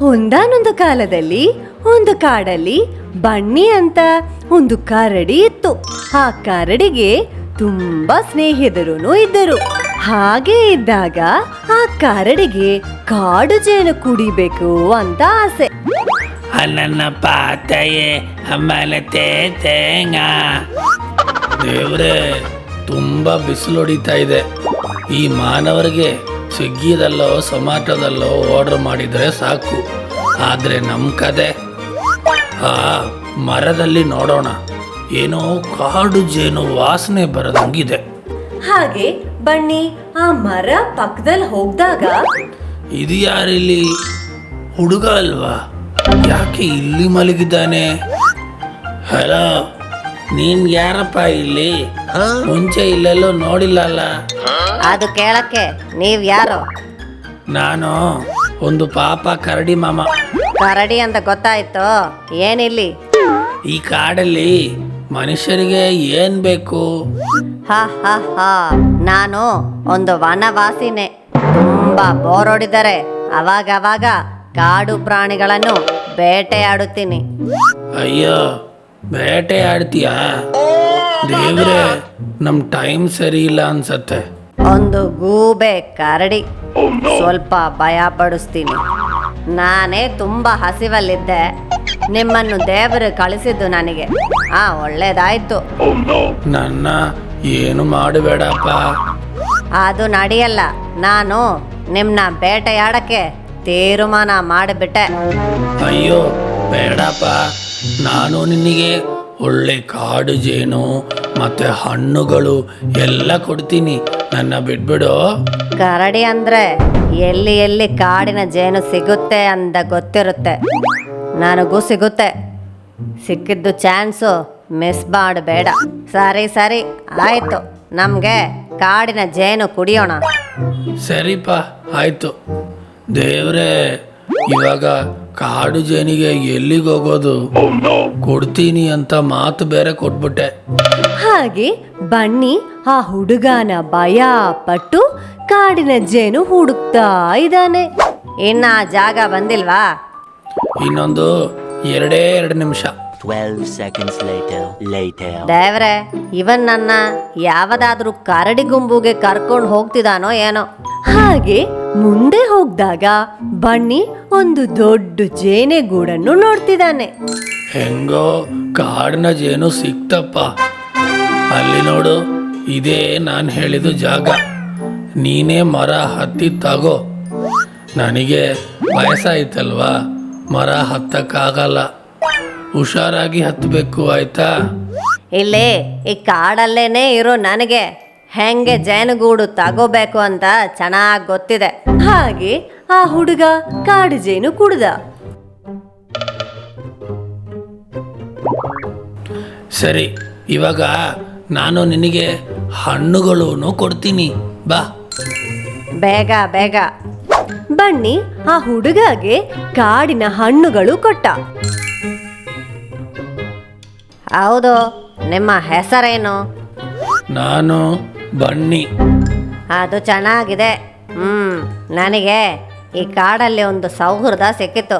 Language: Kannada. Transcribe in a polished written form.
ಒಂದಾನೊಂದು ಕಾಲದಲ್ಲಿ ಒಂದು ಕಾಡಲ್ಲಿ ಬನ್ನಿ ಅಂತ ಒಂದು ಕರಡಿ ಇತ್ತು. ಆ ಕರಡಿಗೆ ತುಂಬಾ ಸ್ನೇಹಿತರು ಇದ್ದರು. ಹಾಗೆ ಇದ್ದಾಗ ಆ ಕರಡಿಗೆ ಕಾಡು ಜೇನು ಕುಡಿಬೇಕು ಅಂತ ಆಸೆ. ನನ್ನ ಪಾತಯೇ ಅಮ್ಮಲತೆ ತೇಂಗ. ದೇವ್ರೆ, ತುಂಬಾ ಬಿಸಿಲು ಹೊಡಿತಾ ಇದೆ. ಈ ಮಾನವರಿಗೆ ಸ್ವಿಗ್ಗಿದಲ್ಲೋ ಝೊಮ್ಯಾಟೊದಲ್ಲೋ ಆರ್ಡರ್ ಮಾಡಿದರೆ ಸಾಕು. ಆದರೆ ನಮ್ಮ ಕತೆ ಆ ಮರದಲ್ಲಿ ನೋಡೋಣ, ಏನೋ ಕಾಡು ಜೇನು ವಾಸನೆ ಬರದಂಗಿದೆ. ಹಾಗೆ ಬನ್ನಿ ಆ ಮರ ಪಕ್ಕದಲ್ಲಿ ಹೋಗ್ದಾಗ, ಇದು ಯಾರಿಲ್ಲಿ? ಹುಡುಗ ಅಲ್ವಾ? ಯಾಕೆ ಇಲ್ಲಿ ಮಲಗಿದ್ದಾನೆ? ಹಲೋ, ನೀನ್ ಯಾರಪ್ಪ ಇಲ್ಲಿ? ಮುಂಚೆ ಇಲ್ಲೆಲ್ಲೋ ನೋಡಿಲ್ಲಲ್ಲ. ಅದು ಕೇಳಕ್ಕೆ ನೀವ್ ಯಾರು? ನಾನು ಒಂದು ಪಾಪ ಕರಡಿ ಮಾಮ. ಕರಡಿ ಅಂತ ಗೊತ್ತಾಯ್ತು. ಏನಿಲ್ಲಿ? ಈ ಕಾಡಲ್ಲಿ ಮನುಷ್ಯರಿಗೆ ಏನ್ ಬೇಕು? ಹ ಹ ಹ, ನಾನು ಒಂದು ವನವಾಸಿನೇ. ತುಂಬಾ ಬೋರ್ ಹೊಡಿದರೆ ಅವಾಗವಾಗ ಕಾಡು ಪ್ರಾಣಿಗಳನ್ನು ಬೇಟೆಯಾಡುತ್ತೀನಿ. ಅಯ್ಯೋ, ಬೇಟೆ ಆಡ್ತೀಯಾ? ದೇವ್ರೆ, ನಮ್ ಟೈಮ್ ಸರಿ ಇಲ್ಲ ಅನ್ಸತ್ತೆ. ಒಂದು ಗೂಬೆ ಕರಡಿ, ಸ್ವಲ್ಪ ಭಯ ಪಡಿಸ್ತೀನಿ. ನಾನೇ ತುಂಬಾ ಹಸಿವಲ್ಲಿದ್ದೆ. ನಿಮ್ಮನ್ನು ದೇವರು ಕಳಿಸಿದ್ದು ನನಗೆ. ಒಳ್ಳೇದಾಯ್ತು. ನನ್ನ ಏನು ಮಾಡಬೇಡಪ್ಪ. ಅದು ನಡೆಯಲ್ಲ. ನಾನು ನಿಮ್ಮನ್ನ ಬೇಟೆಯಾಡಕ್ಕೆ ತೀರ್ಮಾನ ಮಾಡಿಬಿಟ್ಟೆ. ಅಯ್ಯೋ ಬೇಡಪ್ಪ, ನಾನು ನಿನಗೆ ಒಳ್ಳೆ ಕಾಡು ಜೇನು ಮತ್ತೆ ಹಣ್ಣುಗಳು ಎಲ್ಲ ಕೊಡ್ತೀನಿ. ನನ್ನ ಬಿಟ್ಬಿಡು. ಕರಡಿ ಅಂದ್ರೆ ಎಲ್ಲಿ ಎಲ್ಲಿ ಕಾಡಿನ ಜೇನು ಸಿಗುತ್ತೆ ಅಂತ ಗೊತ್ತಿರುತ್ತೆ. ನನಗೂ ಸಿಗುತ್ತೆ. ಸಿಕ್ಕಿದ್ದು ಚಾನ್ಸು ಮಿಸ್ ಮಾಡಬೇಡ. ಸರಿ ಸರಿ ಆಯ್ತು, ನಮಗೆ ಕಾಡಿನ ಜೇನು ಕುಡಿಯೋಣ. ಸರಿಪ್ಪ, ಆಯ್ತು. ದೇವ್ರೆ, ಇವಾಗ ಕಾಡು ಜೇನಿಗೆ ಎಲ್ಲಿಗೆ ಹೋಗೋದು? ಕೊಡ್ತೀನಿ ಅಂತ ಮಾತು ಬೇರೆ ಕೊಟ್ಬಿಟ್ಟೆ. ಹಾಗೆ ಬನ್ನಿ ಆ ಹುಡುಗನ ಭಯ ಪಟ್ಟು ಕಾಡಿನ ಜೇನು ಹುಡುಕ್ತಾ ಇದ್ದಾನೆ. ಇನ್ನ ಆ ಜಾಗ ಬಂದಿಲ್ವಾ? ಇನ್ನೊಂದು 2 ನಿಮಿಷ. 12 seconds later. ದೇವ್ರೆ, ಇವನ್ ನನ್ನ ಯಾವದಾದ್ರೂ ಕರಡಿ ಗುಂಬುಗೆ ಕರ್ಕೊಂಡು ಹೋಗ್ತಿದಾನೋ ಏನೋ. ಹಾಗೆ ಮುಂದೆ ಹೋಗ್ದಾಗ ಬನ್ನಿ ಒಂದು ದೊಡ್ಡ ಜೇನೆಗೂಡನ್ನು ನೋಡ್ತಿದ್ದಾನೆ. ಹೆಂಗೋ ಕಾಡಿನ ಜೇನು ಸಿಕ್ತಪ್ಪ. ಅಲ್ಲಿ ನೋಡು, ಇದೇ ನಾನು ಹೇಳಿದ ಜಾಗ. ನೀನೇ ಮರ ಹತ್ತಿ ತಗೋ. ನನಗೆ ವಯಸ್ಸಾಯ್ತಲ್ವಾ, ಮರ ಹತ್ತಕ್ಕಾಗಲ್ಲ. ಹುಷಾರಾಗಿ ಹತ್ತಬೇಕು, ಆಯ್ತಾ? ಇಲ್ಲಿ ಈ ಕಾಡಲ್ಲೇನೆ ಇರೋ ನನಗೆ ಹೆಂಗೆ ಜೇನುಗೂಡು ತಗೋಬೇಕು ಅಂತ ಚೆನ್ನಾಗಿ ಗೊತ್ತಿದೆ. ಹಾಗೆ ಆ ಹುಡುಗ ಕಾಡು ಜೇನು ಕುಡ್ದ. ಸರಿ, ಇವಾಗ ನಾನು ನಿನಗೆ ಹಣ್ಣುಗಳನ್ನು ಕೊಡ್ತೀನಿ, ಬಾ. ಬೇಗ ಬೇಗ ಬನ್ನಿ ಆ ಹುಡುಗಗೆ ಕಾಡಿನ ಹಣ್ಣುಗಳು ಕೊಟ್ಟ. ಹೌದು, ನಿಮ್ಮ ಹೆಸರೇನು? ನಾನು ಬನ್ನಿ. ಅದು ಚೆನ್ನಾಗಿದೆ. ನನಗೆ ಈ ಕಾಡಲ್ಲಿ ಒಂದು ಸೌಹೃದ ಸಿಕ್ಕಿತು.